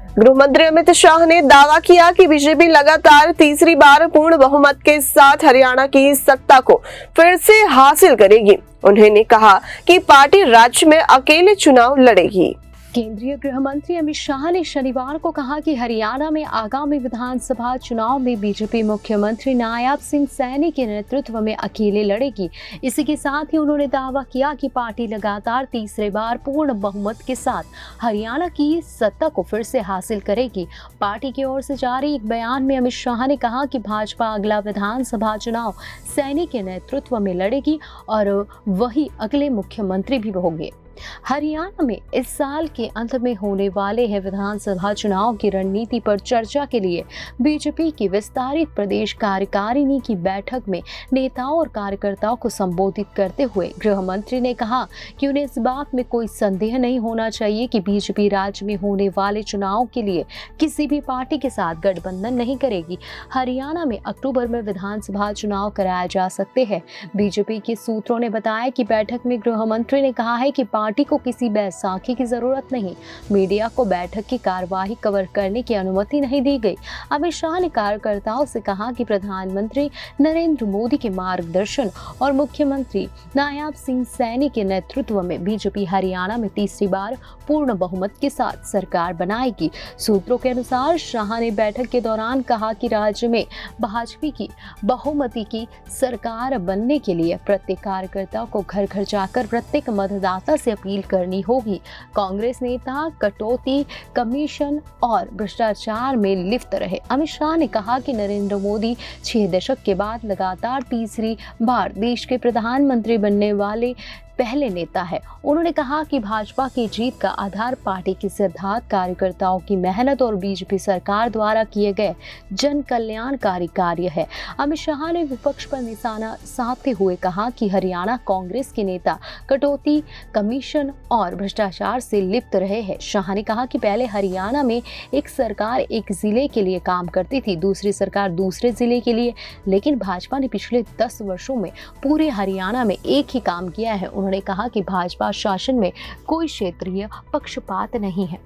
गृह मंत्री अमित शाह ने दावा किया कि बीजेपी लगातार तीसरी बार पूर्ण बहुमत के साथ हरियाणा की सत्ता को फिर से हासिल करेगी। उन्होंने कहा कि पार्टी राज्य में अकेले चुनाव लड़ेगी। केंद्रीय गृह मंत्री अमित शाह ने शनिवार को कहा कि हरियाणा में आगामी विधानसभा चुनाव में बीजेपी मुख्यमंत्री नायब सिंह सैनी के नेतृत्व में अकेले लड़ेगी। इसी के साथ ही उन्होंने दावा किया कि पार्टी लगातार तीसरे बार पूर्ण बहुमत के साथ हरियाणा की सत्ता को फिर से हासिल करेगी। पार्टी की ओर से जारी एक बयान में अमित शाह ने कहा कि भाजपा अगला विधानसभा चुनाव सैनी के नेतृत्व में लड़ेगी और वही अगले मुख्यमंत्री भी होंगे। हरियाणा में इस साल के अंत में होने वाले हैं विधानसभा चुनाव की रणनीति पर चर्चा के लिए बीजेपी की विस्तारित प्रदेश कार्यकारिणी की बैठक में नेताओं और कार्यकर्ताओं को संबोधित करते हुए गृह मंत्री ने कहा कि उन्हें इस बात में कोई संदेह नहीं होना चाहिए कि बीजेपी राज्य में होने वाले चुनाव के लिए किसी भी पार्टी के साथ गठबंधन नहीं करेगी। हरियाणा में अक्टूबर में विधानसभा चुनाव कराए जा सकते हैं। बीजेपी के सूत्रों ने बताया कि बैठक में गृह मंत्री ने कहा है कि पार्टी को किसी बैसाखी की जरूरत नहीं। मीडिया को बैठक की कार्यवाही कवर करने की अनुमति नहीं दी गई। अमित शाह ने कार्यकर्ताओं से कहा कि प्रधानमंत्री नरेंद्र मोदी के मार्गदर्शन और मुख्यमंत्री नायब सिंह सैनी के नेतृत्व में बीजेपी हरियाणा में तीसरी बार पूर्ण बहुमत के साथ सरकार बनाएगी। सूत्रों के अनुसार शाह ने बैठक के दौरान कहा कि राज्य में भाजपा की बहुमती की सरकार बनने के लिए प्रत्येक कार्यकर्ता को घर घर जाकर प्रत्येक मतदाता से अपील करनी होगी। कांग्रेस नेता कटौती कमीशन और भ्रष्टाचार में लिप्त रहे। अमित शाह ने कहा कि नरेंद्र मोदी 6 दशक के बाद लगातार तीसरी बार देश के प्रधानमंत्री बनने वाले पहले नेता है। उन्होंने कहा कि भाजपा की जीत का आधार पार्टी के सिद्धांत, कार्यकर्ताओं की मेहनत और बीजेपी सरकार द्वारा किए गए जन कल्याणकारी कार्य है। अमित शाह ने विपक्ष पर निशाना साधते हुए कहा कि हरियाणा कांग्रेस के नेता कटौती कमीशन और भ्रष्टाचार से लिप्त रहे हैं। शाह ने कहा कि पहले हरियाणा में एक सरकार एक जिले के लिए काम करती थी, दूसरी सरकार दूसरे जिले के लिए, लेकिन भाजपा ने पिछले 10 वर्षों में पूरे हरियाणा में एक ही काम किया है। उन्होंने कहा कि भाजपा शासन में कोई क्षेत्रीय पक्षपात नहीं है।